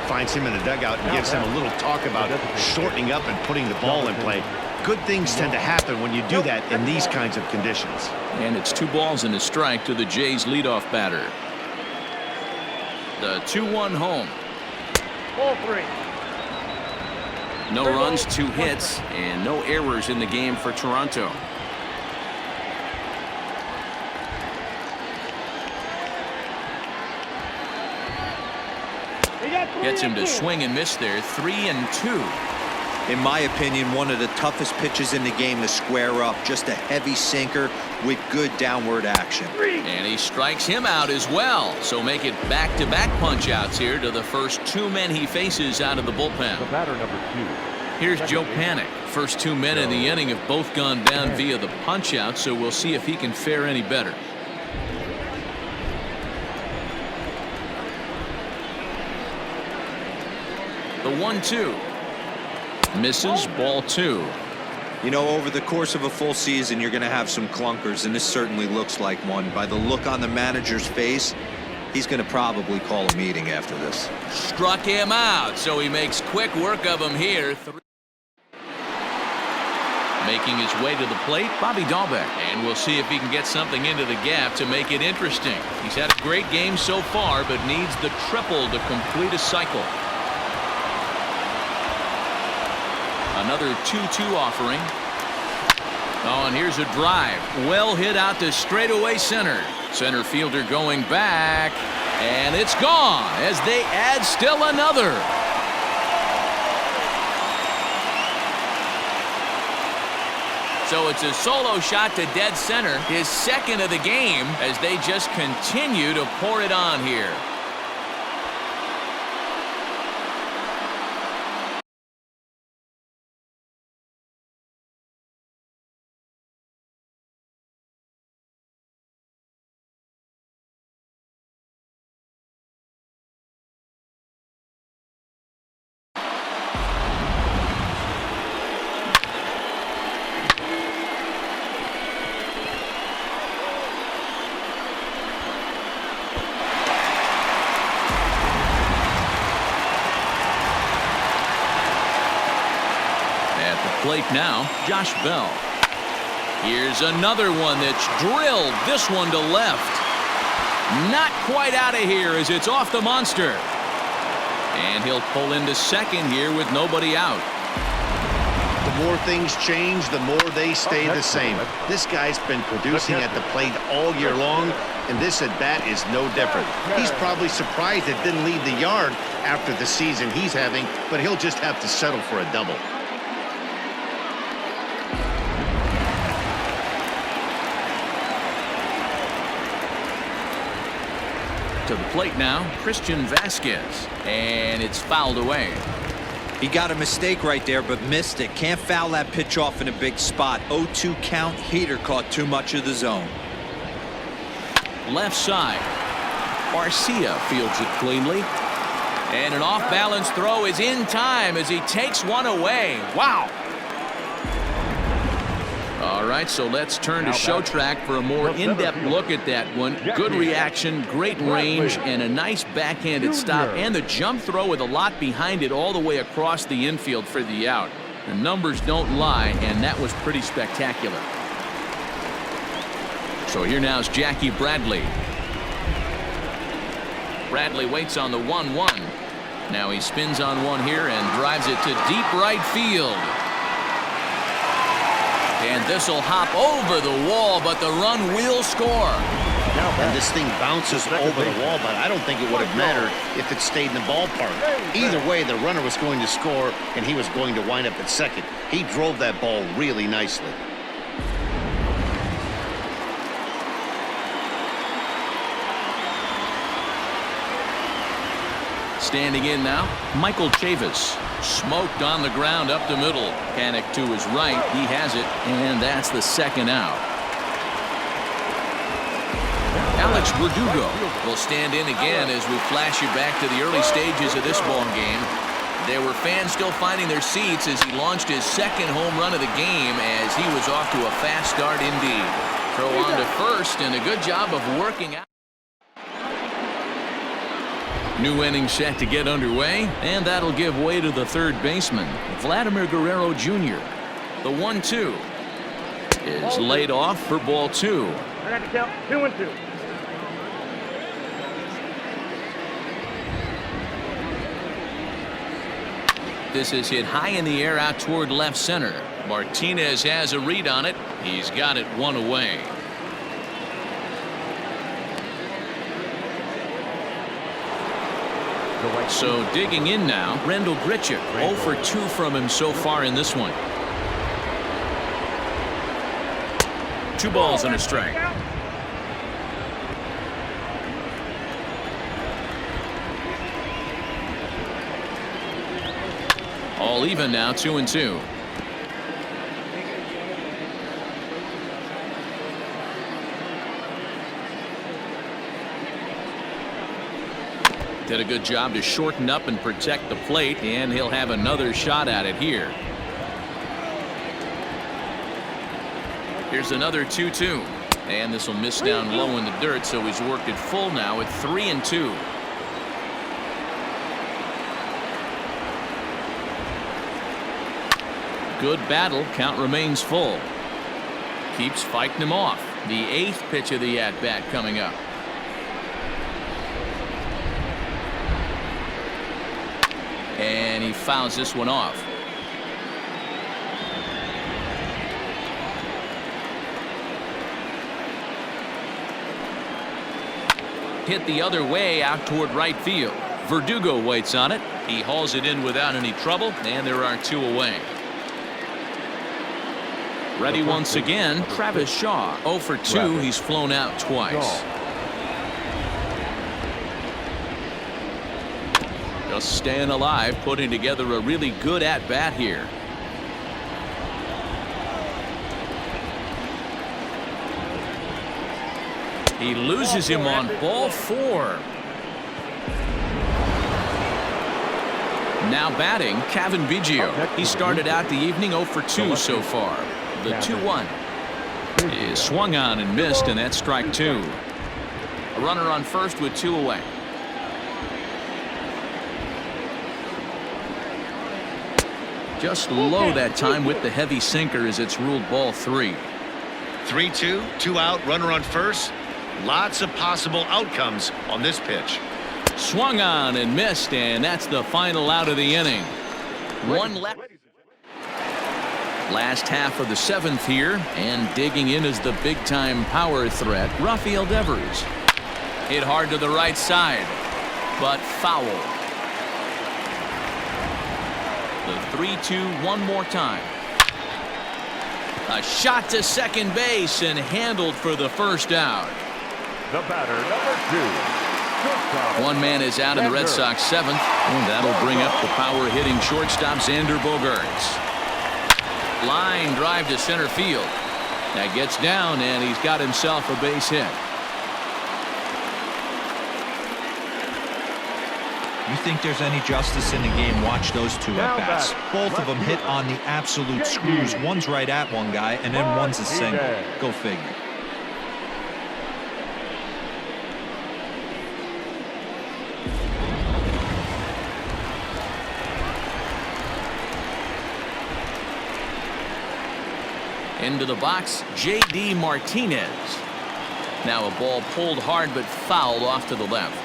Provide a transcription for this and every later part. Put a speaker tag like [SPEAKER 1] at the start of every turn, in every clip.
[SPEAKER 1] finds him in the dugout and gives him a little talk about shortening up and putting the ball in play. Good things tend to happen when you do that in these kinds of conditions.
[SPEAKER 2] And it's 2 balls and a strike to the Jays leadoff batter. The 2-1 home.
[SPEAKER 3] Ball 3.
[SPEAKER 2] No runs, 2 hits, and no errors in the game for Toronto. Gets him to swing and miss there. 3-2.
[SPEAKER 4] In my opinion, one of the toughest pitches in the game to square up. Just a heavy sinker with good downward action.
[SPEAKER 2] And he strikes him out as well. So make it back-to-back punch-outs here to the first 2 men he faces out of the bullpen.
[SPEAKER 3] The batter number 2.
[SPEAKER 2] Here's Joe Panik. First 2 men in the inning have both gone down via the punch-out, so we'll see if he can fare any better. The 1-2. Misses, ball 2.
[SPEAKER 4] You know, over the course of a full season, you're going to have some clunkers, and this certainly looks like one. By the look on the manager's face, he's going to probably call a meeting after this.
[SPEAKER 2] Struck him out, so he makes quick work of him here. Making his way to the plate, Bobby Dahlbeck. And we'll see if he can get something into the gap to make it interesting. He's had a great game so far, but needs the triple to complete a cycle. Another 2-2 offering. Oh, and here's a drive. Well hit out to straightaway center. Center fielder going back. And it's gone as they add still another. So it's a solo shot to dead center. His second of the game as they just continue to pour it on here. Plate now, Josh Bell. Here's another one that's drilled. This one to left. Not quite out of here as it's off the monster. And he'll pull into second here with nobody out.
[SPEAKER 1] The more things change, the more they stay the same. This guy's been producing at the plate all year long, and this at bat is no different. He's probably surprised it didn't leave the yard after the season he's having, but he'll just have to settle for a double.
[SPEAKER 2] To the plate now, Christian Vasquez, and it's fouled away.
[SPEAKER 4] He got a mistake right there, but missed it. Can't foul that pitch off in a big spot. 0-2 count. Heater caught too much of the zone.
[SPEAKER 2] Left side. Garcia fields it cleanly. And an off-balance throw is in time as he takes one away. Wow. All right, so let's turn to Show Track for a more in-depth look at that one. Good reaction, great range, and a nice backhanded stop. And the jump throw with a lot behind it all the way across the infield for the out. The numbers don't lie, and that was pretty spectacular. So here now is Jackie Bradley. Bradley waits on the 1-1. Now he spins on one here and drives it to deep right field. And this will hop over the wall, but the run will score.
[SPEAKER 1] And this thing bounces over the wall, but I don't think it would have mattered if it stayed in the ballpark. Either way, the runner was going to score, and he was going to wind up at second. He drove that ball really nicely.
[SPEAKER 2] Standing in now, Michael Chavis. Smoked on the ground up the middle. Panik to his right. He has it, and that's the second out. Alex Verdugo will stand in again as we flash you back to the early stages of this ball game. There were fans still finding their seats as he launched his second home run of the game as he was off to a fast start indeed. Throw on to first, and a good job of working out. New inning set to get underway, and that'll give way to the third baseman, Vladimir Guerrero Jr. The 1-2 is laid off for ball 2.
[SPEAKER 3] I got to count 2-2.
[SPEAKER 2] This is hit high in the air out toward left center. Martinez has a read on it. He's got it one away. So digging in now, Randall Grichuk. 0 for 2 from him so far in this one. 2 balls and a strike. All even now, 2-2. Did a good job to shorten up and protect the plate, and he'll have another shot at it here. Here's another 2-2, and this will miss down low in the dirt, so he's worked it full now at 3-2. Good battle. Count remains full. Keeps fighting him off. The 8th pitch of the at-bat coming up. And he fouls this one off. Hit the other way out toward right field. Verdugo waits on it. He hauls it in without any trouble, and there are 2 away. Ready once again, Travis Shaw. 0 for 2. He's flown out twice. Just staying alive, putting together a really good at-bat here. He loses him on ball 4. Now batting, Kevin Biggio. He started out the evening 0 for 2 so far. The 2-1 is swung on and missed, and that's strike 2. A runner on first with 2 away. Just low that time with the heavy sinker as it's ruled ball 3.
[SPEAKER 1] 3-2, 2 out, runner on first. Lots of possible outcomes on this pitch.
[SPEAKER 2] Swung on and missed, and that's the final out of the inning. 1 left. Last half of the 7th here, and digging in is the big-time power threat, Rafael Devers. Hit hard to the right side, but foul. The 3-2 one more time. A shot to second base and handled for the first out.
[SPEAKER 3] The batter, number 2.
[SPEAKER 2] One man is out in the Red Sox 7th, and that'll bring up the power-hitting shortstop Xander Bogaerts. Line drive to center field. That gets down, and he's got himself a base hit.
[SPEAKER 4] You think there's any justice in the game? Watch those 2 at-bats. Both of them hit on the absolute screws. One's right at one guy, and then one's a single. Go figure.
[SPEAKER 2] Into the box, J.D. Martinez. Now a ball pulled hard but fouled off to the left.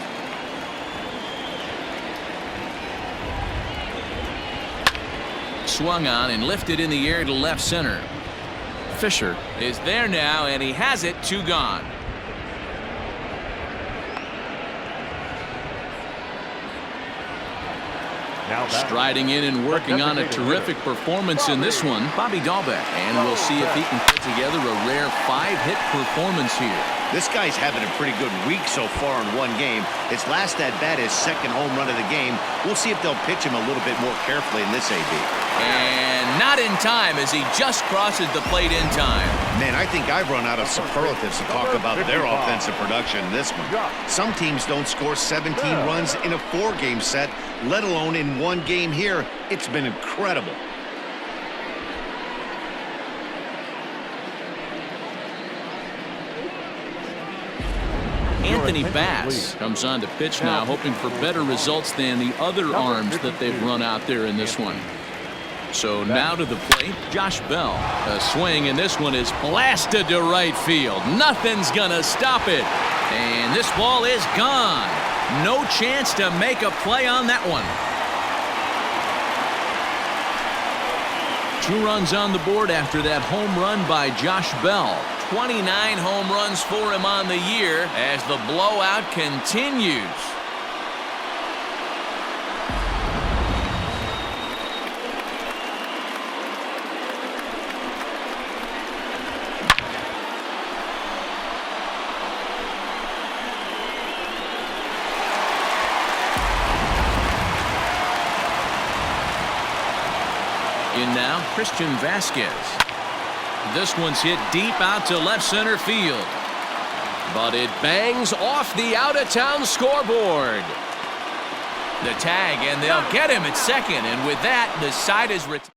[SPEAKER 2] Swung on and lifted in the air to left center. Fisher is there now, and he has it. 2 gone. Striding in and working on a terrific performance in this one, Bobby Dahlbeck. And we'll see if he can put together a rare 5-hit performance here.
[SPEAKER 1] This guy's having a pretty good week so far in one game. His last at-bat is 2nd home run of the game. We'll see if they'll pitch him a little bit more carefully in this AB.
[SPEAKER 2] And not in time as he just crosses the plate in time.
[SPEAKER 1] Man, I think I've run out of superlatives to talk about their offensive production in this one. Some teams don't score 17 runs in a 4-game set, let alone in one game here. It's been incredible.
[SPEAKER 2] Anthony Bass comes on to pitch now, hoping for better results than the other arms that they've run out there in this one. So now to the plate, Josh Bell. A swing, and this one is blasted to right field. Nothing's gonna stop it. And this ball is gone. No chance to make a play on that one. 2 runs on the board after that home run by Josh Bell. 29 home runs for him on the year as the blowout continues. In now, Christian Vasquez. This one's hit deep out to left center field. But it bangs off the out-of-town scoreboard. The tag, and they'll get him at second. And with that, the side is retired.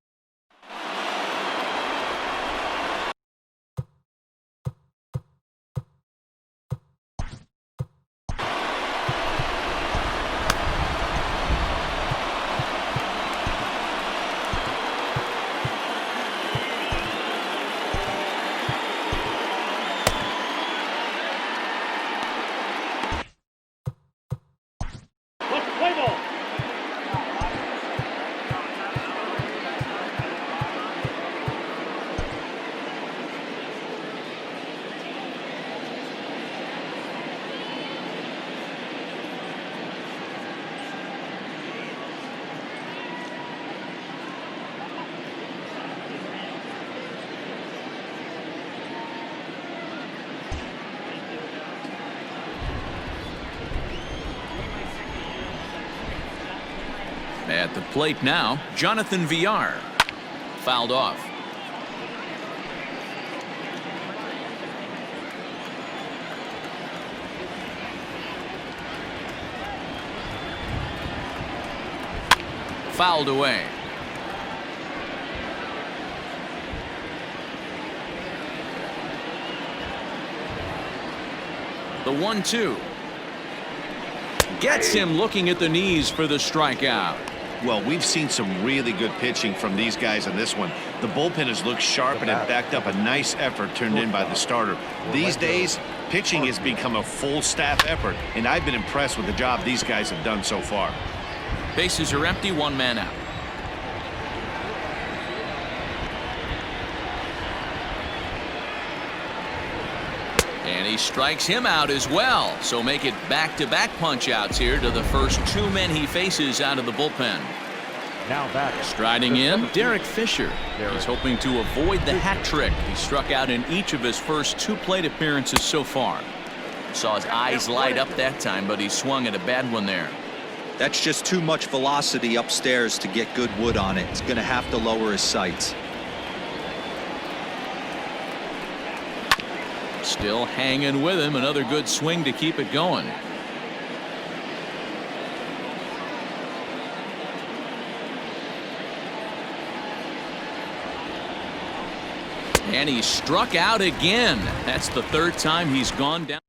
[SPEAKER 2] At the plate now, Jonathan Villar. Fouled off. Fouled away. The 1-2. Gets him looking at the knees for the strikeout.
[SPEAKER 1] Well, we've seen some really good pitching from these guys in this one. The bullpen has looked sharp and it backed up a nice effort turned in by the starter. These days, pitching has become a full staff effort, and I've been impressed with the job these guys have done so far.
[SPEAKER 2] Bases are empty, 1 man out. And he strikes him out as well. So make it back-to-back punch-outs here to the first 2 men he faces out of the bullpen.
[SPEAKER 3] Now back.
[SPEAKER 2] Striding in, Derek Fisher. He's hoping to avoid the hat trick. He struck out in each of his first 2 plate appearances so far. Saw his eyes light up that time, but he swung at a bad one there.
[SPEAKER 4] That's just too much velocity upstairs to get good wood on it. He's going to have to lower his sights.
[SPEAKER 2] Still hanging with him. Another good swing to keep it going. And he struck out again. That's the 3rd time he's gone down.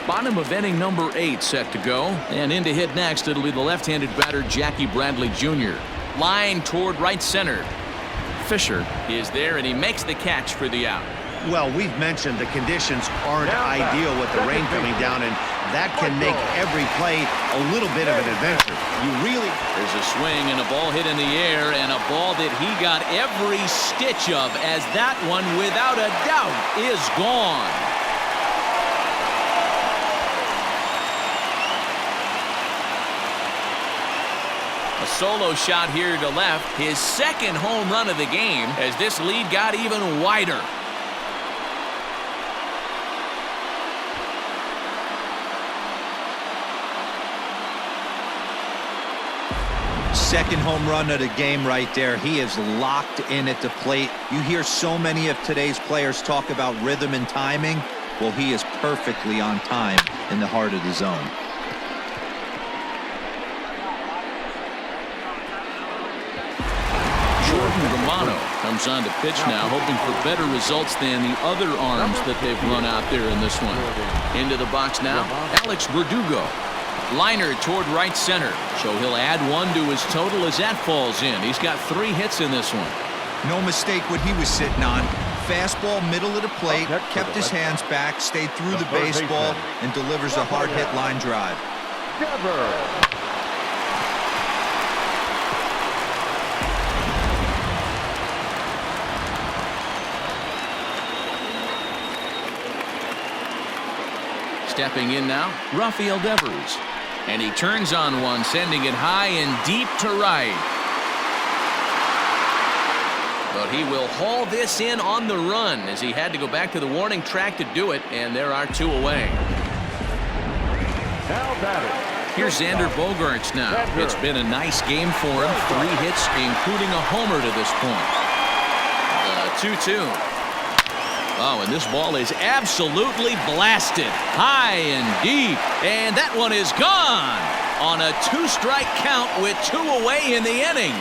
[SPEAKER 2] Bottom of inning number 8 set to go. And in to hit next, it'll be the left-handed batter Jackie Bradley Jr. Line toward right center. Fisher is there, and he makes the catch for the out.
[SPEAKER 1] Well, we've mentioned the conditions aren't ideal with the rain coming down, and that can make every play a little bit of an adventure.
[SPEAKER 2] There's a swing and a ball hit in the air, and a ball that he got every stitch of, as that one, without a doubt, is gone. A solo shot here to left, his 2nd home run of the game, as this lead got even wider.
[SPEAKER 4] Second home run of the game right there. He is locked in at the plate. You hear so many of today's players talk about rhythm and timing. Well, he is perfectly on time in the heart of the zone. Comes
[SPEAKER 2] comes on to pitch now, hoping for better results than the other arms that they've run out there in this one. Into the box now, Alex Verdugo. Liner toward right center, so he'll add one to his total as that falls in. He's got 3 hits in this one.
[SPEAKER 4] No mistake what he was sitting on. Fastball, middle of the plate, kept his hands back, stayed through the baseball, and delivers a hard hit line drive.
[SPEAKER 2] Stepping in now, Rafael Devers. And he turns on one, sending it high and deep to right. But he will haul this in on the run as he had to go back to the warning track to do it, and there are 2 away. Here's Xander Bogaerts now. It's been a nice game for him. 3 hits, including a homer to this point. The 2-2. Oh, and this ball is absolutely blasted. High and deep. And that one is gone on a 2-strike count with 2 away in the inning.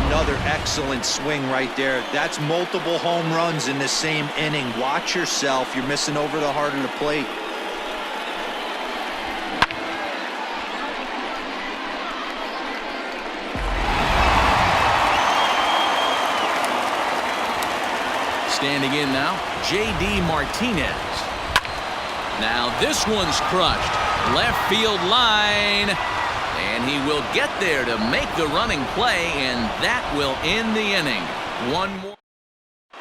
[SPEAKER 4] Another excellent swing right there. That's multiple home runs in the same inning. Watch yourself. You're missing over the heart of the plate.
[SPEAKER 2] Standing in now, J.D. Martinez. Now this one's crushed. Left field line. And he will get there to make the running play, and that will end the inning. 1 more.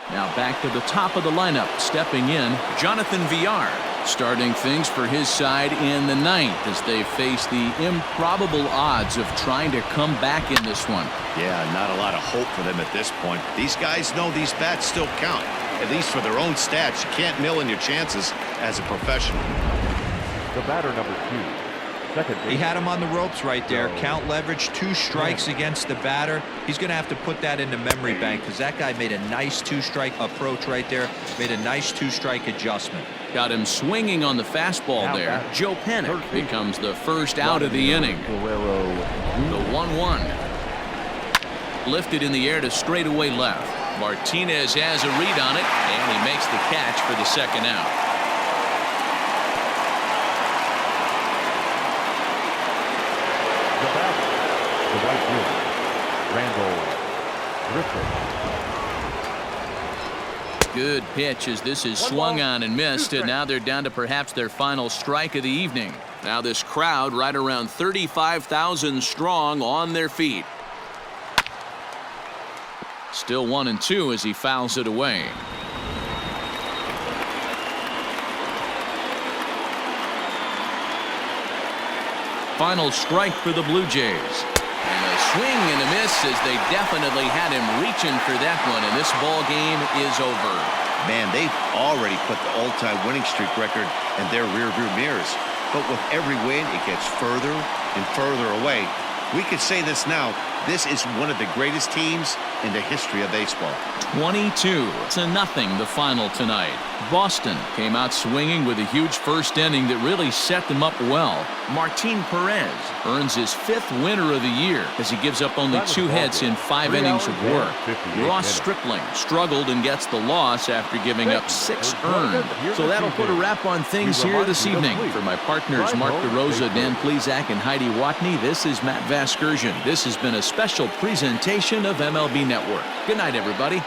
[SPEAKER 2] Now back to the top of the lineup. Stepping in, Jonathan Villar. Starting things for his side in the 9th as they face the improbable odds of trying to come back in this one.
[SPEAKER 1] Yeah, not a lot of hope for them at this point. These guys know these bats still count, at least for their own stats. You can't mill in your chances as a professional.
[SPEAKER 3] The batter, number 2.
[SPEAKER 4] He had him on the ropes right there. Count leverage, 2 strikes against the batter. He's going to have to put that into memory bank because that guy made a nice 2-strike approach right there. Made a nice 2-strike adjustment.
[SPEAKER 2] Got him swinging on the fastball there. Joe Panic becomes the first out of the inning. The 1-1. Lifted in the air to straightaway left. Martinez has a read on it, and he makes the catch for the 2nd out. Good pitch as this is swung on and missed, and now they're down to perhaps their final strike of the evening. Now this crowd right around 35,000 strong on their feet. Still 1-2 as he fouls it away. Final strike for the Blue Jays. And a swing and a miss as they definitely had him reaching for that one, and this ball game is over.
[SPEAKER 1] Man, they've already put the all-time winning streak record in their rearview mirrors. But with every win, it gets further and further away. We could say this now. This is one of the greatest teams in the history of baseball.
[SPEAKER 2] 22-0 the final tonight. Boston came out swinging with a huge first inning that really set them up well. Martin Perez earns his 5th winner of the year as he gives up only 2 hits in 5 innings of work. Ross Stripling struggled and gets the loss after giving up 6 earned. So that'll put a wrap on things here this evening. For my partners Mark DeRosa, Dan Plesac, and Heidi Watney, this is Matt Vasgersian. This has been a special presentation of MLB Network. Good night, everybody.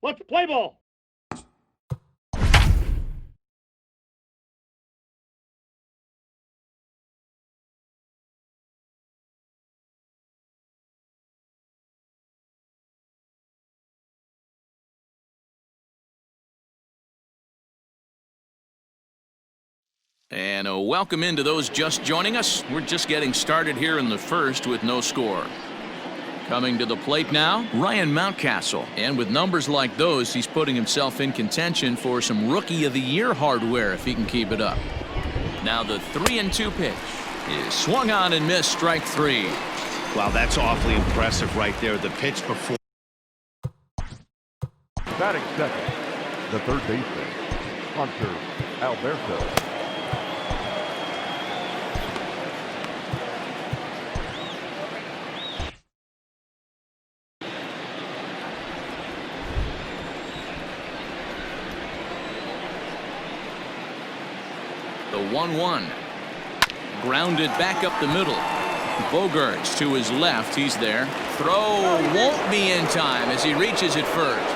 [SPEAKER 5] Let's play ball.
[SPEAKER 2] And a welcome into those just joining us. We're just getting started here in the first with no score. Coming to the plate now, Ryan Mountcastle. And with numbers like those, he's putting himself in contention for some Rookie of the Year hardware if he can keep it up. Now the 3-2 pitch is swung on and missed, strike three.
[SPEAKER 1] Wow, that's awfully impressive right there. The pitch before.
[SPEAKER 3] Batting second, the third baseman, Hunter Alberto.
[SPEAKER 2] The 1-1. Grounded back up the middle. Bogarts to his left. He's there. Throw won't be in time as he reaches it first.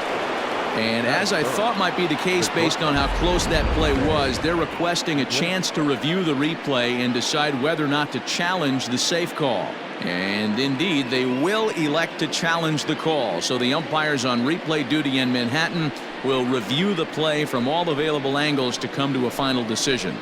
[SPEAKER 2] And as I thought might be the case based on how close that play was, they're requesting a chance to review the replay and decide whether or not to challenge the safe call. And indeed, they will elect to challenge the call. So the umpires on replay duty in Manhattan will review the play from all available angles to come to a final decision.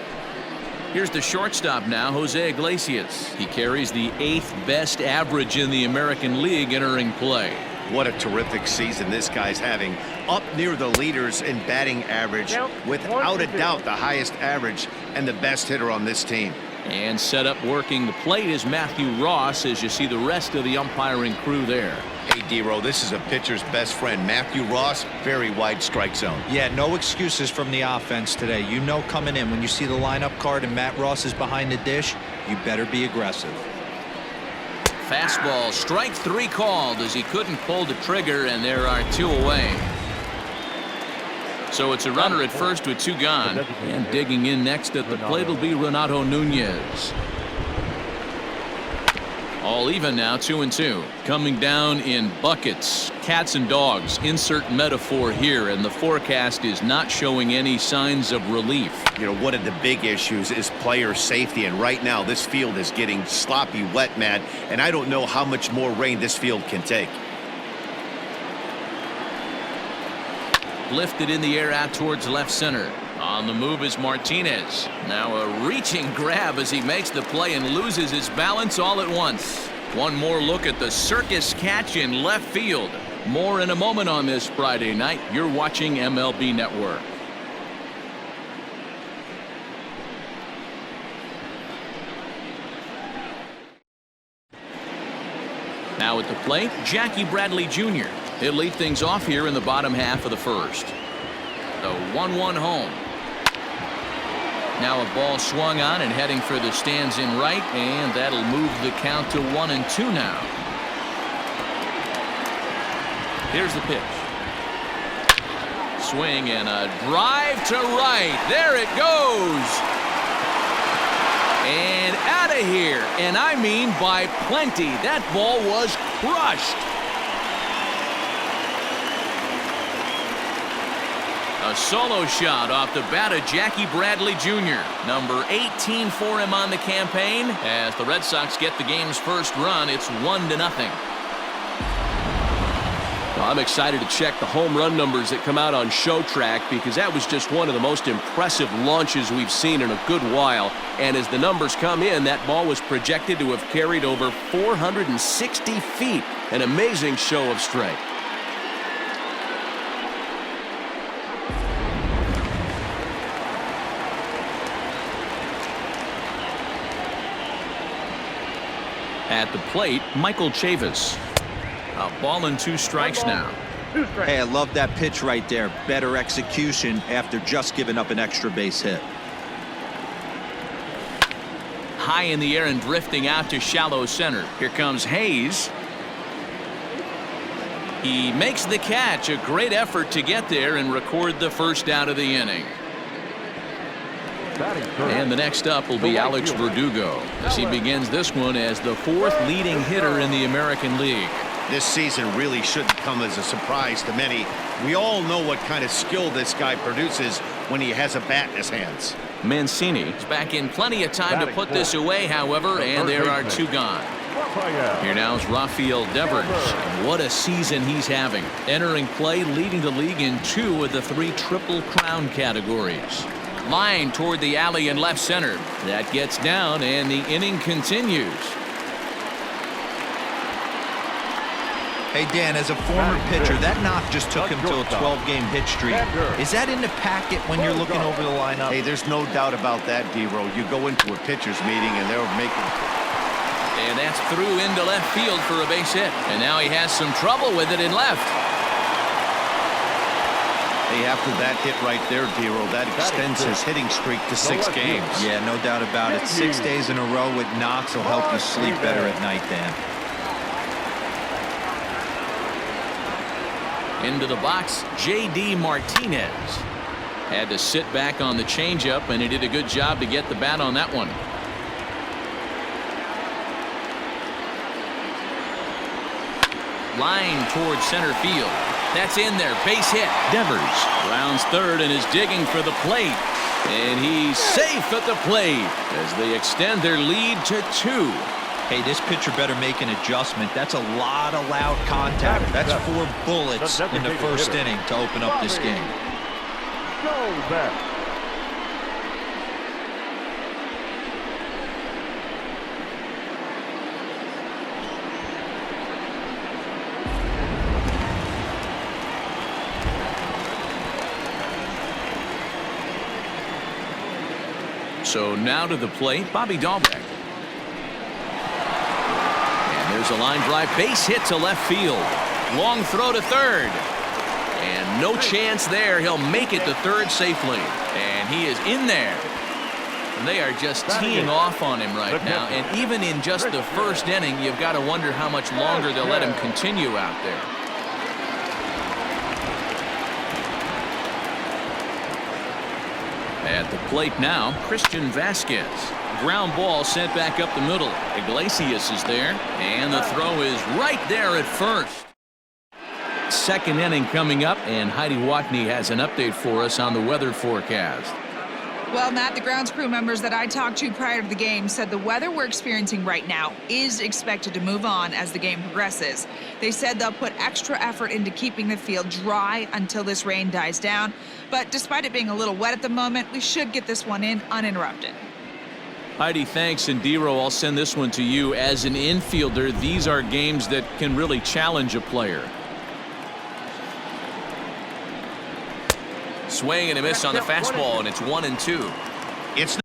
[SPEAKER 2] Here's the shortstop now, Jose Iglesias. He carries the 8th best average in the American League entering play.
[SPEAKER 1] What a terrific season this guy's having. Up near the leaders in batting average. Without a doubt, the highest average and the best hitter on this team.
[SPEAKER 2] And set up working the plate is Matthew Ross as you see the rest of the umpiring crew there.
[SPEAKER 1] Hey, D-Row, this is a pitcher's best friend. Matthew Ross, very wide strike zone.
[SPEAKER 4] Yeah, no excuses from the offense today. You know coming in when you see the lineup card and Matt Ross is behind the dish, you better be aggressive.
[SPEAKER 2] Fastball, strike three called as he couldn't pull the trigger, and there are two away. So it's a runner at first with two gone. And digging in next at the plate will be Renato Nunez. All even now, 2-2. Coming down in buckets, cats and dogs. Insert metaphor here, and the forecast is not showing any signs of relief.
[SPEAKER 1] You know, one of the big issues is player safety, and right now this field is getting sloppy wet, Matt, and I don't know how much more rain this field can take.
[SPEAKER 2] Lifted in the air out towards left center. On the move is Martinez. Now a reaching grab as he makes the play and loses his balance all at once. One more look at the circus catch in left field. More in a moment on this Friday night. You're watching MLB Network. Now at the plate, Jackie Bradley Jr. He'll lead things off here in the bottom half of the first. The 1-1 home. Now a ball swung on and heading for the stands in right, and that'll move the count to 1-2 now. Here's the pitch. Swing and a drive to right. There it goes. And out of here. And I mean by plenty. That ball was crushed. A solo shot off the bat of Jackie Bradley Jr. Number 18 for him on the campaign. As the Red Sox get the game's first run, it's 1-0.
[SPEAKER 6] Well, I'm excited to check the home run numbers that come out on Show Track because that was just one of the most impressive launches we've seen in a good while. And as the numbers come in, that ball was projected to have carried over 460 feet. An amazing show of strength.
[SPEAKER 2] At the plate, Michael Chavis. A ball and two strikes now.
[SPEAKER 4] Hey, I love that pitch right there. Better execution after just giving up an extra base hit.
[SPEAKER 2] High in the air and drifting out to shallow center. Here comes Hayes. He makes the catch. A great effort to get there and record the first out of the inning. And the next up will be Alex Verdugo as he begins this one as the 4th leading hitter in the American League.
[SPEAKER 1] This season really shouldn't come as a surprise to many. We all know what kind of skill this guy produces when he has a bat in his hands.
[SPEAKER 2] Mancini is back in plenty of time to put this away, however, and there are two gone. Here now is Rafael Devers. And what a season he's having. Entering play, leading the league in 2 of the 3 Triple Crown categories. Line toward the alley in left center. That gets down, and the inning continues.
[SPEAKER 4] Hey, Dan, as a former pitcher, that knock just took him to a 12-game hit streak. Is that in the packet when you're looking over the lineup?
[SPEAKER 1] Hey, there's no doubt about that, D-Row. You go into a pitcher's meeting, and they're making...
[SPEAKER 2] And that's through into left field for a base hit. And now he has some trouble with it in left.
[SPEAKER 1] Hey, after that hit right there, D-Row, that extends his hitting streak to 6 games.
[SPEAKER 4] Yeah, no doubt about it. 6 days in a row with knocks will help you sleep better at night, Dan.
[SPEAKER 2] Into the box, J.D. Martinez. Had to sit back on the changeup, and he did a good job to get the bat on that one. Line towards center field. That's in there. Base hit. Devers rounds third and is digging for the plate. And he's safe at the plate as they extend their lead to 2.
[SPEAKER 4] Hey, this pitcher better make an adjustment. That's a lot of loud contact. That's 4 bullets in the first inning to open up this game.
[SPEAKER 3] Go back.
[SPEAKER 2] So now to the plate, Bobby Dahlbeck. And there's a line drive, base hit to left field. Long throw to third. And no chance there. He'll make it to third safely. And he is in there. And they are just teeing off on him right now. And even in just the first inning, you've got to wonder how much longer they'll let him continue out there. At the plate now, Christian Vasquez. Ground ball sent back up the middle. Iglesias is there, and the throw is right there at first. Second inning coming up, and Heidi Watney has an update for us on the weather forecast.
[SPEAKER 5] Well, Matt, the grounds crew members that I talked to prior to the game said the weather we're experiencing right now is expected to move on as the game progresses. They said they'll put extra effort into keeping the field dry until this rain dies down. But despite it being a little wet at the moment, we should get this one in uninterrupted.
[SPEAKER 2] Heidi, thanks. And D-Row, I'll send this one to you. As an infielder, these are games that can really challenge a player. Swing and a miss on the fastball, and it's 1-2.
[SPEAKER 1] It's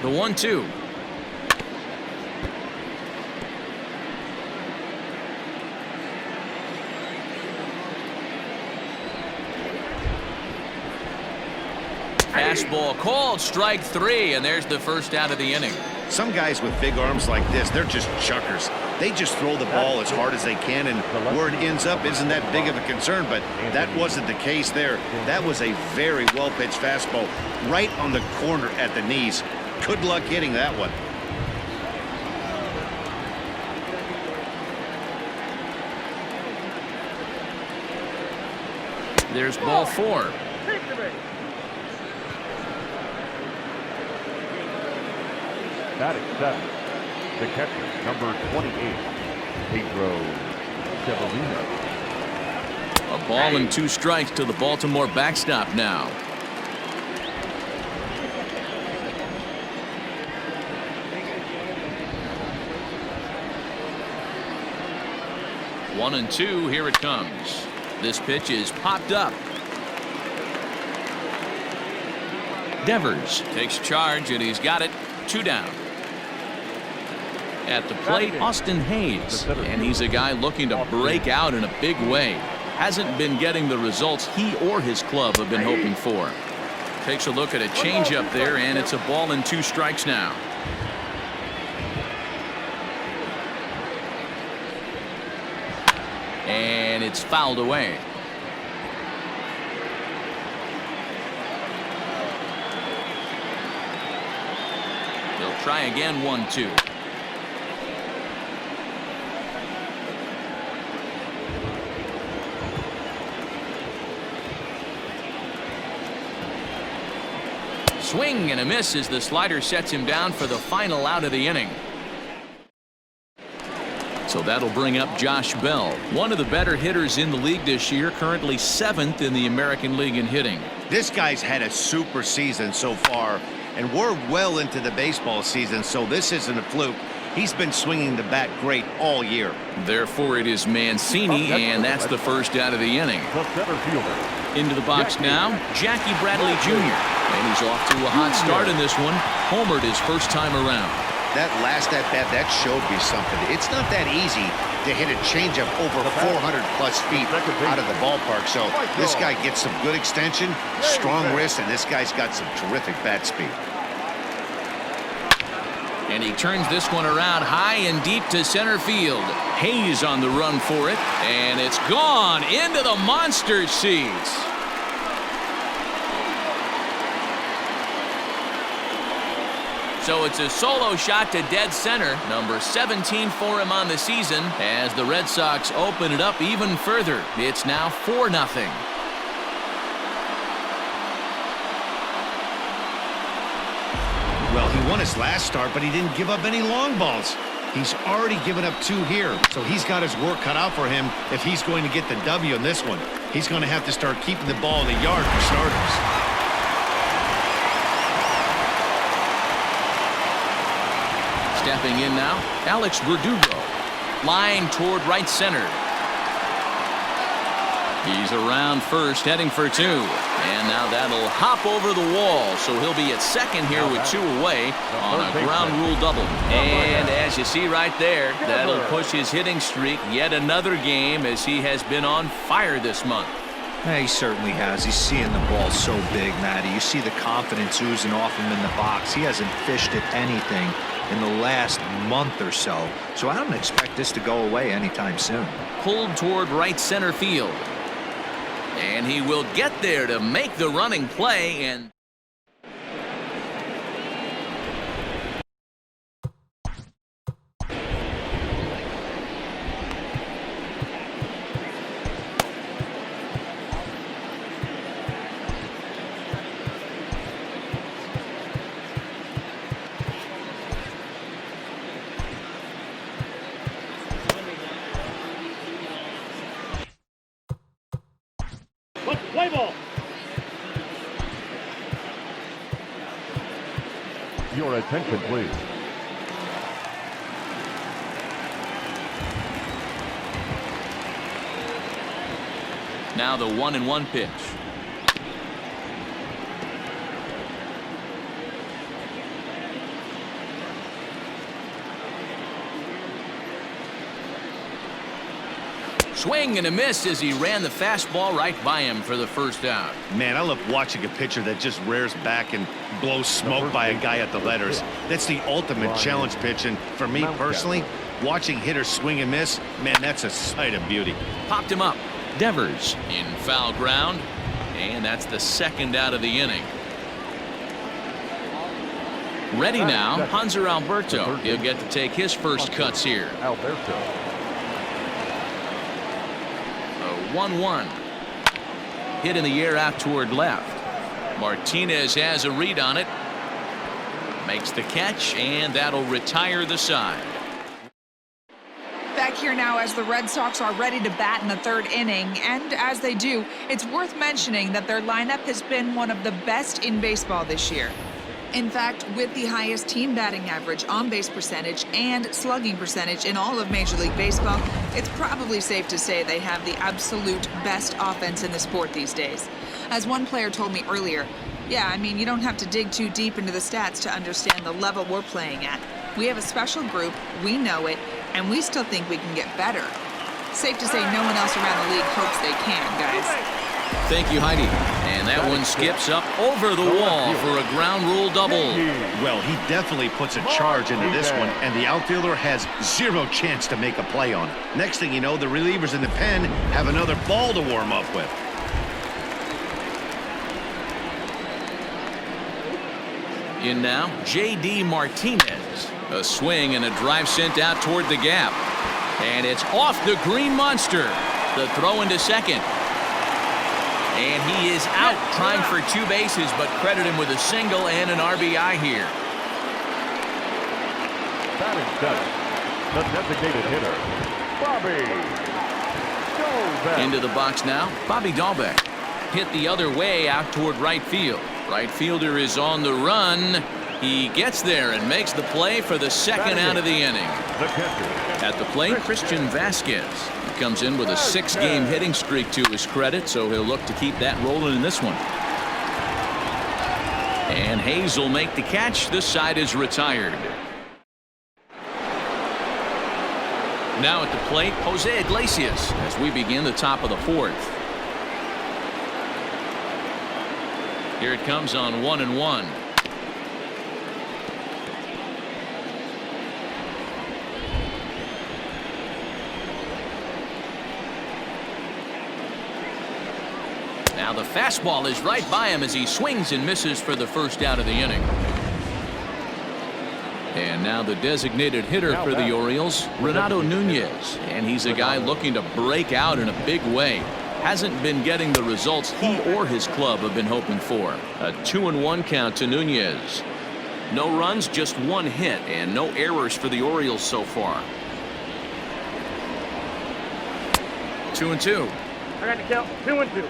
[SPEAKER 2] The 1-2. Fastball called, strike 3, and there's the first out of the inning.
[SPEAKER 1] some guys with big arms like this, they're just chuckers. They just throw the ball as hard as they can, and where it ends up isn't that big of a concern, but that wasn't the case there. That was a very well-pitched fastball right on the corner at the knees. Good luck hitting that one.
[SPEAKER 2] There's ball 4.
[SPEAKER 3] Batting 7, the catcher, number 28, Pedro Severino.
[SPEAKER 2] A ball and 2 strikes to the Baltimore backstop now. One and 2, here it comes. This pitch is popped up. Devers takes charge, and he's got it. 2 down. At the plate, Austin Hayes. And he's a guy looking to break out in a big way. Hasn't been getting the results he or his club have been hoping for. Takes a look at a changeup there, and it's a ball and 2 strikes now. And it's fouled away. He'll try again, 1-2. Swing and a miss as the slider sets him down for the final out of the inning. So that'll bring up Josh Bell, one of the better hitters in the league this year, currently 7th in the American League in hitting.
[SPEAKER 1] This guy's had a super season so far, and we're well into the baseball season, so this isn't a fluke. He's been swinging the bat great all year.
[SPEAKER 2] Therefore, it is Mancini, and that's the first out of the inning. Into the box now, Jackie Bradley Jr. And he's off to a hot start in this one. Homered his first time around.
[SPEAKER 1] That last at-bat, that showed me something. It's not that easy to hit a changeup over 400-plus feet out of the ballpark. So this guy gets some good extension, strong wrist, and this guy's got some terrific bat speed.
[SPEAKER 2] And he turns this one around high and deep to center field. Hayes on the run for it, and it's gone into the monster seats. So it's a solo shot to dead center, number 17 for him on the season, as the Red Sox open it up even further. It's now 4-0.
[SPEAKER 1] Well, he won his last start, but he didn't give up any long balls. He's already given up 2 here, so he's got his work cut out for him if he's going to get the W in this one. He's going to have to start keeping the ball in the yard for starters.
[SPEAKER 2] Stepping in now, Alex Verdugo. Line toward right center. He's around first, heading for 2. And now that'll hop over the wall, so he'll be at second here with 2 away on a ground rule double. And as you see right there, that'll push his hitting streak yet another game, as he has been on fire this month.
[SPEAKER 4] Yeah, he certainly has. He's seeing the ball so big, Matty. You see the confidence oozing off him in the box. He hasn't fished at anything in the last month or so. So I don't expect this to go away anytime soon.
[SPEAKER 2] Pulled toward right center field. And he will get there to make the running play. And
[SPEAKER 3] Play ball. Your attention, please.
[SPEAKER 2] now the 1-1 pitch. Swing and a miss as he ran the fastball right by him for the first out.
[SPEAKER 1] Man, I love watching a pitcher that just rears back and blows smoke by a guy at the letters. That's the ultimate challenge pitch, and for me personally, watching hitters swing and miss, man, that's a sight of beauty.
[SPEAKER 2] Popped him up. Devers in foul ground, and that's the second out of the inning. Ready now, Hanser Alberto. He'll get to take his first cuts here.
[SPEAKER 3] Alberto.
[SPEAKER 2] 1-1. Hit in the air out toward left. Martinez has a read on it. Makes the catch, and that'll retire the side.
[SPEAKER 5] Back here now as the Red Sox are ready to bat in the 3rd inning, and as they do, it's worth mentioning that their lineup has been one of the best in baseball this year. In fact, with the highest team batting average, on-base percentage, and slugging percentage in all of Major League Baseball, it's probably safe to say they have the absolute best offense in the sport these days. As one player told me earlier, yeah, I mean, you don't have to dig too deep into the stats to understand the level we're playing at. We have a special group, we know it, and we still think we can get better. Safe to say no one else around the league hopes they can, guys.
[SPEAKER 2] Thank you, Heidi. And that one skips up over the wall for a ground rule double.
[SPEAKER 1] Well, he definitely puts a charge into this one, and the outfielder has zero chance to make a play on it. Next thing you know, the relievers in the pen have another ball to warm up with.
[SPEAKER 2] In now, J.D. Martinez. A swing and a drive sent out toward the gap. And it's off the green monster. The throw into second. And he is out trying for 2 bases, but credit him with a single and an RBI here.
[SPEAKER 3] Batting seventh, the designated hitter, Bobby Dalbec.
[SPEAKER 2] Into the box now, Bobby Dalbec. Hit the other way out toward right field. Right fielder is on the run. He gets there and makes the play for the second out of the inning. At the plate, Christian Vasquez. He comes in with a 6-game hitting streak to his credit, so he'll look to keep that rolling in this one. And Hayes will make the catch. This side is retired. Now at the plate, Jose Iglesias as we begin the top of the 4th. Here it comes on 1-1. Now the fastball is right by him as he swings and misses for the first out of the inning. And now the designated hitter for the Orioles, Renato Nunez. And he's a guy looking to break out in a big way. Hasn't been getting the results he or his club have been hoping for. A 2-1 count to Nunez. No runs, just 1 hit, and no errors for the Orioles so far. 2-2.
[SPEAKER 3] I got to count 2-2.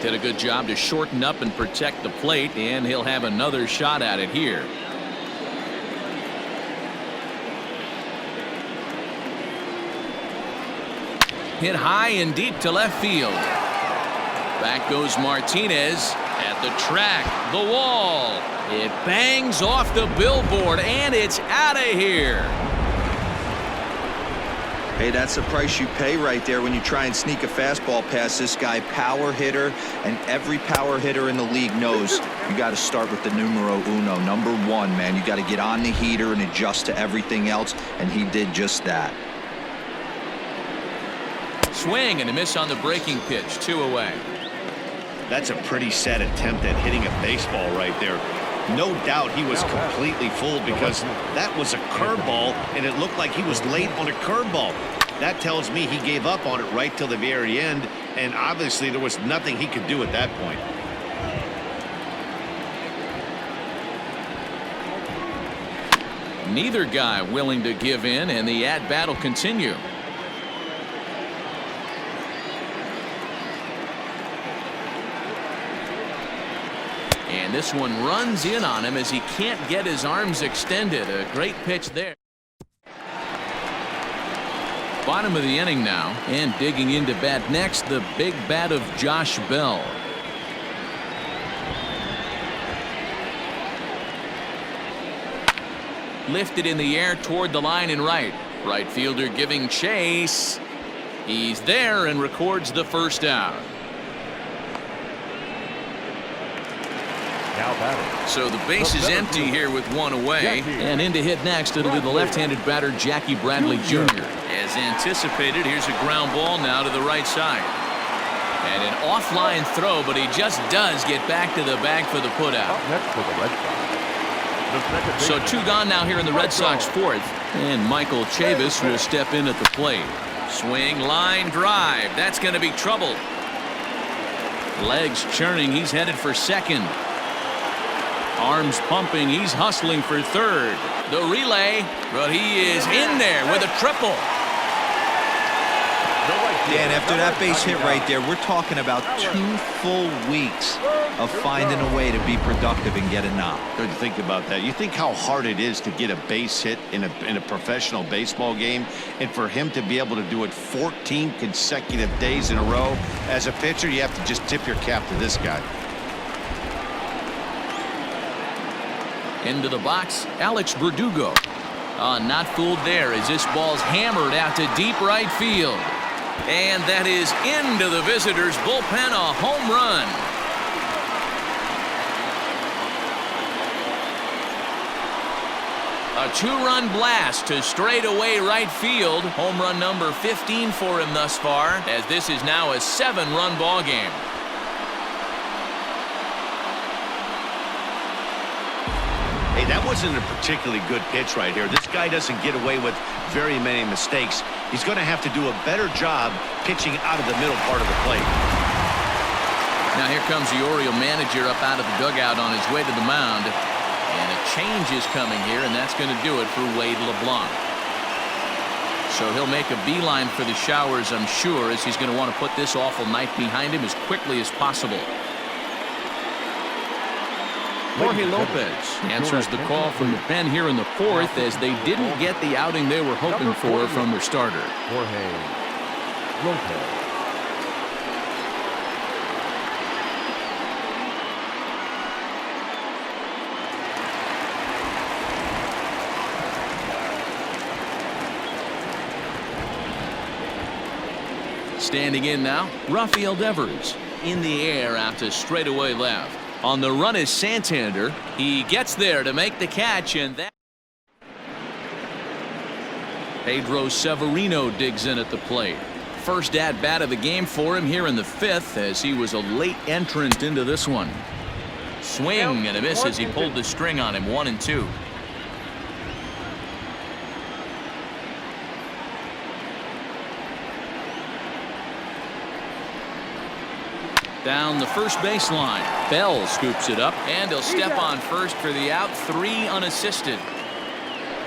[SPEAKER 2] Did a good job to shorten up and protect the plate, and he'll have another shot at it here. Hit high and deep to left field. Back goes Martinez at the track, the wall. It bangs off the billboard, and it's out of here.
[SPEAKER 4] Hey, that's the price you pay right there when you try and sneak a fastball past this guy. Power hitter, and every power hitter in the league knows you got to start with the numero uno, number 1, man. You got to get on the heater and adjust to everything else, and he did just that.
[SPEAKER 2] Swing and a miss on the breaking pitch, 2 away.
[SPEAKER 1] That's a pretty sad attempt at hitting a baseball right there. No doubt he was completely fooled because that was a curveball, and it looked like he was late on a curveball. That tells me he gave up on it right till the very end, and obviously there was nothing he could do at that point.
[SPEAKER 2] Neither guy willing to give in, and the at-bat will continue. And this one runs in on him as he can't get his arms extended. A great pitch there. Bottom of the inning now, and digging into bat next, the big bat of Josh Bell. Lifted in the air toward the line and right. Right fielder giving chase. He's there and records the first out. So the base is empty here with 1 away. And in to hit next, it'll be the left-handed batter Jackie Bradley Jr. As anticipated, here's a ground ball now to the right side. And an offline throw, but he just does get back to the bag for the putout. So 2 gone now here in the Red Sox 4th. And Michael Chavis will step in at the plate. Swing, line, drive. That's going to be trouble. Legs churning. He's headed for second. Arms pumping. He's hustling for third. The relay, but he is in there with a triple.
[SPEAKER 3] The right
[SPEAKER 4] Yeah, and after that base hit right there, we're talking about 2 full weeks of finding a way to be productive and get a knock.
[SPEAKER 1] Good to think about that. You think how hard it is to get a base hit in a professional baseball game, and for him to be able to do it 14 consecutive days in a row. As a pitcher, you have to just tip your cap to this guy.
[SPEAKER 2] Into the box, Alex Verdugo. Not fooled there as this ball's hammered out to deep right field. And that is into the visitors' bullpen, a home run. A 2-run blast to straightaway right field. Home run number 15 for him thus far, as this is now a 7-run ball game.
[SPEAKER 1] Hey, that wasn't a particularly good pitch right here. This guy doesn't get away with very many mistakes. He's going to have to do a better job pitching out of the middle part of the plate.
[SPEAKER 2] Now here comes the Oriole manager up out of the dugout on his way to the mound. And a change is coming here, and that's going to do it for Wade LeBlanc. So he'll make a beeline for the showers, I'm sure, as he's going to want to put this awful night behind him as quickly as possible. Jorge Lopez answers the call from the pen here in the 4th, as they didn't get the outing they were hoping for from their starter.
[SPEAKER 3] Jorge Lopez.
[SPEAKER 2] Standing in now, Rafael Devers. In the air out to straightaway left. On the run is Santander. He gets there to make the catch, and that. Pedro Severino digs in at the plate. First at-bat of the game for him here in the 5th, as he was a late entrant into this one. Swing and a miss as he pulled the string on him, 1-2. Down the first baseline. Bell scoops it up, and he'll step on first for the out, 3 unassisted.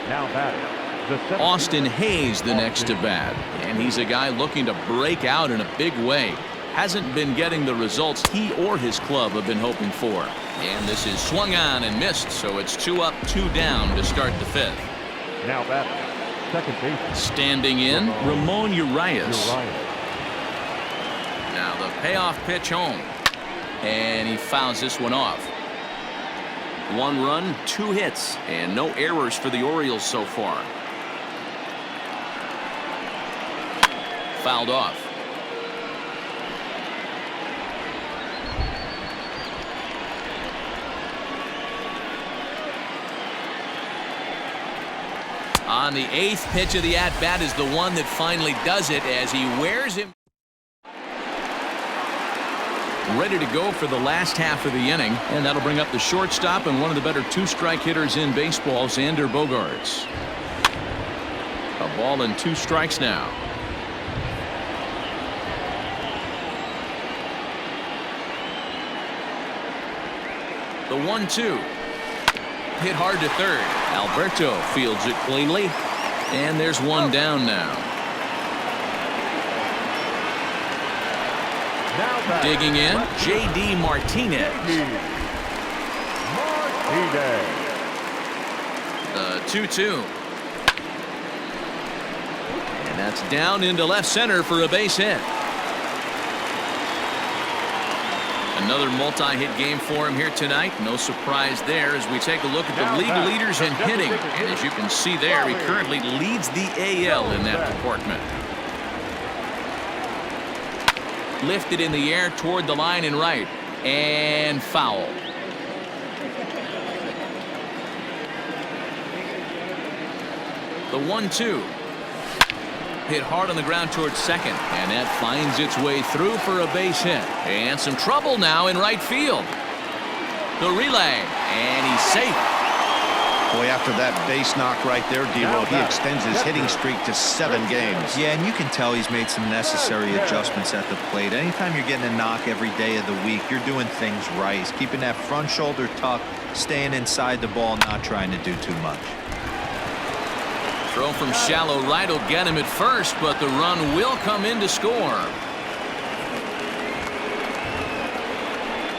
[SPEAKER 3] Now batting.
[SPEAKER 2] Austin Hayes the next to bat, and he's a guy looking to break out in a big way. Hasn't been getting the results he or his club have been hoping for. And this is swung on and missed, so it's 2 up, 2 down to start the 5th.
[SPEAKER 3] Now batting. Second base.
[SPEAKER 2] Standing in, Ramon Urias. Now the payoff pitch home, and he fouls this one off. 1 run, 2 hits, and no errors for the Orioles so far. Fouled off. On the 8th pitch of the at-bat is the one that finally does it, as he wears him. Ready to go for the last half of the inning, and that'll bring up the shortstop and one of the better 2-strike hitters in baseball, Xander Bogaerts. A ball and 2 strikes now. The 1-2. Hit hard to third. Alberto fields it cleanly, and there's 1 down now. Digging in, J.D. Martinez. The 2-2. And that's down into left center for a base hit. Another multi-hit game for him here tonight. No surprise there as we take a look at the league leaders in hitting. And as you can see there, he currently leads the AL in that department. Lifted in the air toward the line and right, and foul. The 1-2. Hit hard on the ground towards second, and that finds its way through for a base hit. And some trouble now in right field. The relay, and he's safe.
[SPEAKER 1] Boy, after that base knock right there, D-Roll, he extends his hitting streak to 7 games.
[SPEAKER 4] Yeah, and you can tell he's made some necessary adjustments at the plate. Anytime you're getting a knock every day of the week, you're doing things right. He's keeping that front shoulder tucked, staying inside the ball, not trying to do too much.
[SPEAKER 2] Throw from shallow right will get him at first, but the run will come in to score.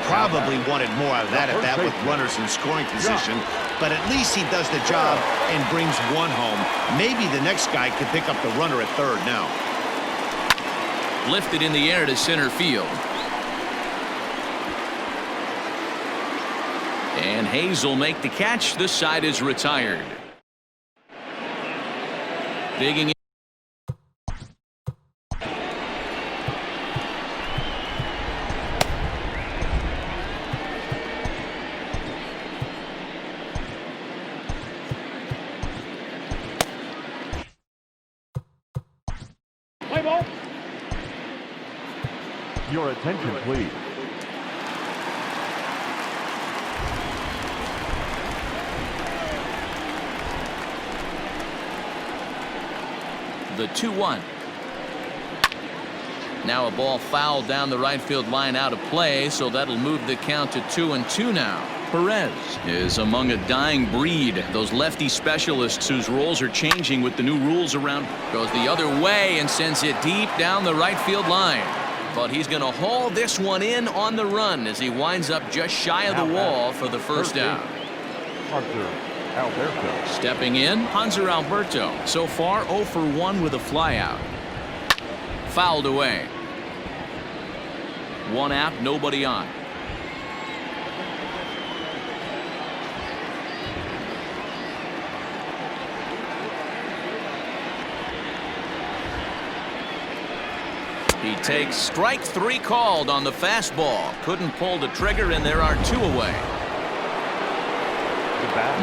[SPEAKER 1] Probably wanted more out of that at bat with runners in scoring position, but at least he does the job and brings one home. Maybe the next guy could pick up the runner at third now.
[SPEAKER 2] Lifted in the air to center field. And Hayes will make the catch. This side is retired. Digging in.
[SPEAKER 3] Play ball. Your attention, please.
[SPEAKER 2] The 2-1. Now a ball fouled down the right field line out of play, so that'll move the count to 2-2 now. Perez is among a dying breed. Those lefty specialists whose roles are changing with the new rules around. Goes the other way and sends it deep down the right field line. But he's going to haul this one in on the run as he winds up just shy of the wall for the first out.
[SPEAKER 3] Alberto.
[SPEAKER 2] Stepping in, Hanser Alberto. So far 0 for 1 with a flyout. Fouled away. One out, nobody on. He takes strike 3 called on the fastball. Couldn't pull the trigger, and there are 2 away.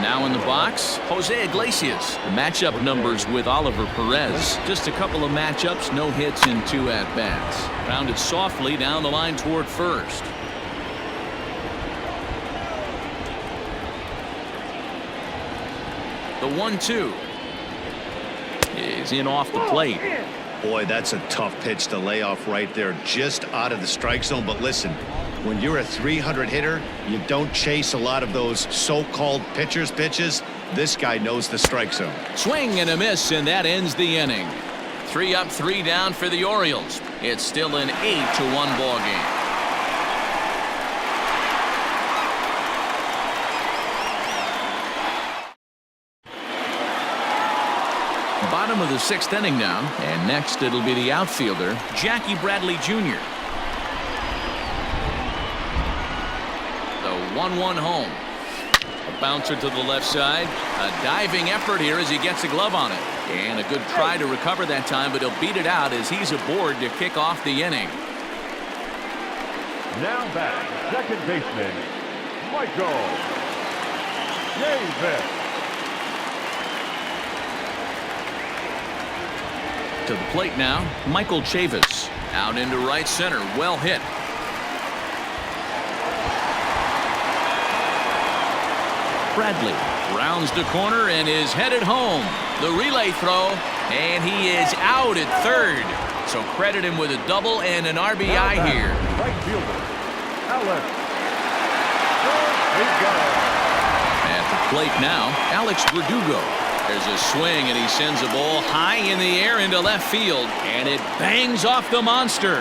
[SPEAKER 2] Now in the box, Jose Iglesias. The matchup numbers with Oliver Perez. Just a couple of matchups, no hits in 2 at-bats. Rounded softly down the line toward first. The 1-2 is in off the plate.
[SPEAKER 1] Boy, that's a tough pitch to lay off right there, just out of the strike zone. But listen, when you're a 300 hitter, you don't chase a lot of those so-called pitchers' pitches. This guy knows the strike zone.
[SPEAKER 2] Swing and a miss, and that ends the inning. 3 up, 3 down for the Orioles. It's still an 8-1 ball game. Bottom of the 6th inning now, and next it'll be the outfielder, Jackie Bradley Jr. The 1-1 home. A bouncer to the left side. A diving effort here as he gets a glove on it. And a good try to recover that time, but he'll beat it out as he's aboard to kick off the inning.
[SPEAKER 3] Now back, second baseman, Michael Davis.
[SPEAKER 2] To the plate now, Michael Chavis. Out into right center. Well hit. Bradley rounds the corner and is headed home. The relay throw, and he is out at third. So credit him with a double and an RBI here.
[SPEAKER 3] Right fielder, Alex. He's got it.
[SPEAKER 2] At the plate now, Alex Verdugo. There's a swing, and he sends a ball high in the air into left field, and it bangs off the monster.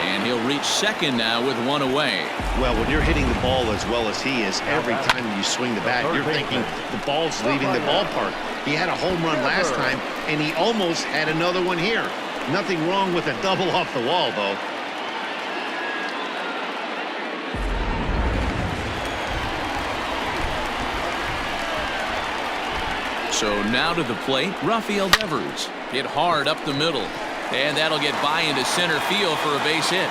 [SPEAKER 2] And he'll reach second now with 1 away.
[SPEAKER 1] Well, when you're hitting the ball as well as he is, every time you swing the bat, you're thinking the ball's leaving the ballpark. He had a home run last time, and he almost had another one here. Nothing wrong with a double off the wall, though.
[SPEAKER 2] So now to the plate, Rafael Devers. Hit hard up the middle. And that'll get by into center field for a base hit.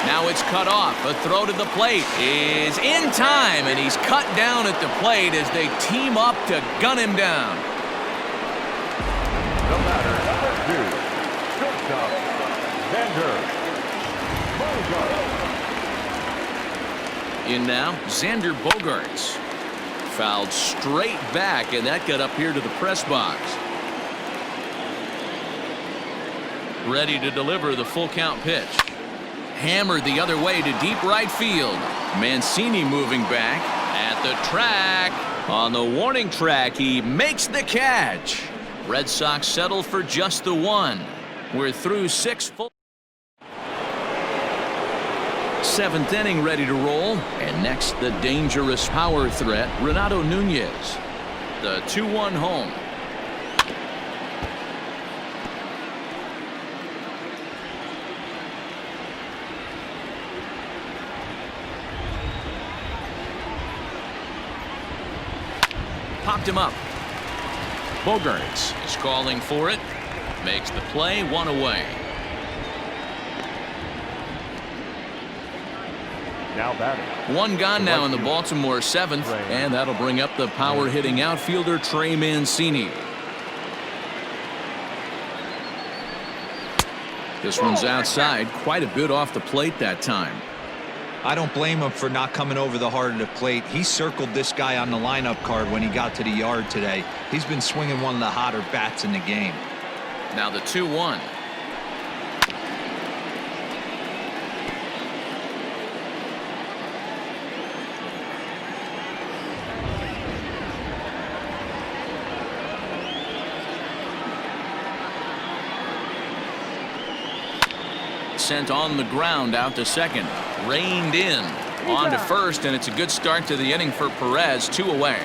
[SPEAKER 2] Now it's cut off. A throw to the plate is in time, and he's cut down at the plate as they team up to gun him down.
[SPEAKER 3] The batter, number 2, shortstop, Xander Bogaerts.
[SPEAKER 2] In now, Xander Bogaerts. Fouled straight back, and that got up here to the press box. Ready to deliver the full count pitch. Hammered the other way to deep right field. Mancini moving back, At the track, on the warning track, he makes the catch. Red Sox settle for just the one. We're through 6 full. 7th inning ready to roll. And next, the dangerous power threat, Renato Nunez. The 2-1 home. Popped him up. Bogarts is calling for it. Makes the play, 1 away.
[SPEAKER 3] Now batting.
[SPEAKER 2] 1 gone now in the Baltimore 7th, and that'll bring up the power hitting outfielder Trey Mancini. This one's outside, quite a bit off the plate that time.
[SPEAKER 4] I don't blame him for not coming over the heart of the plate. He circled this guy on the lineup card when he got to the yard today. He's been swinging one of the hotter bats in the game.
[SPEAKER 2] Now the 2-1. Sent on the ground out to second. Reined in. On to first, and it's a good start to the inning for Perez. 2 away.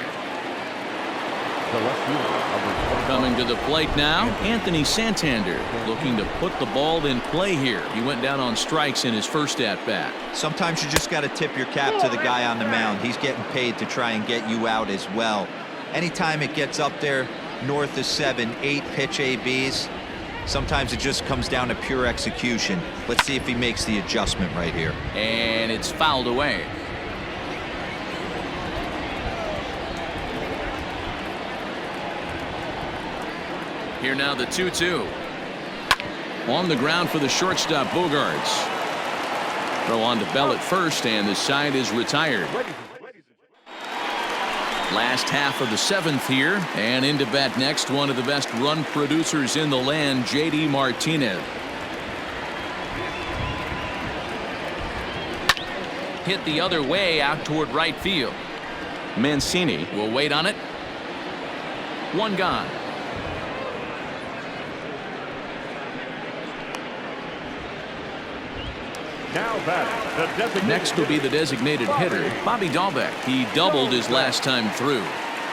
[SPEAKER 2] Coming to the plate now, Anthony Santander, looking to put the ball in play here. He went down on strikes in his first at-bat.
[SPEAKER 4] Sometimes you just got to tip your cap to the guy on the mound. He's getting paid to try and get you out as well. Anytime it gets up there north of 7, 8 pitch ABs, sometimes it just comes down to pure execution. Let's see if he makes the adjustment right here.
[SPEAKER 2] And it's fouled away. Here now the 2-2. On the ground for the shortstop, Bogarts. Throw on to Bell at first, and the side is retired. Last half of the 7th here, and into bat next, one of the best run producers in the land, J.D. Martinez. Hit the other way out toward right field. Mancini will wait on it. 1 gone.
[SPEAKER 3] Now batting.
[SPEAKER 2] Next will be the designated hitter, Bobby Dahlbeck. He doubled his last time through.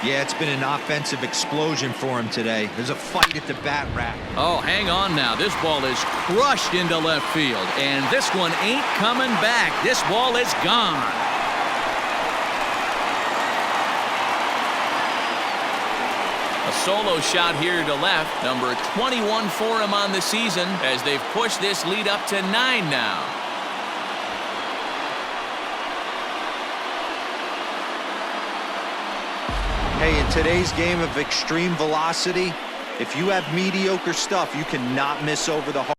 [SPEAKER 4] Yeah, it's been an offensive explosion for him today. There's a fight at the bat rack.
[SPEAKER 2] Oh, hang on now. This ball is crushed into left field, and this one ain't coming back. This ball is gone. A solo shot here to left. Number 21 for him on the season as they've pushed this lead up to 9 now.
[SPEAKER 4] Hey, in today's game of extreme velocity, if you have mediocre stuff, you cannot miss over the heart.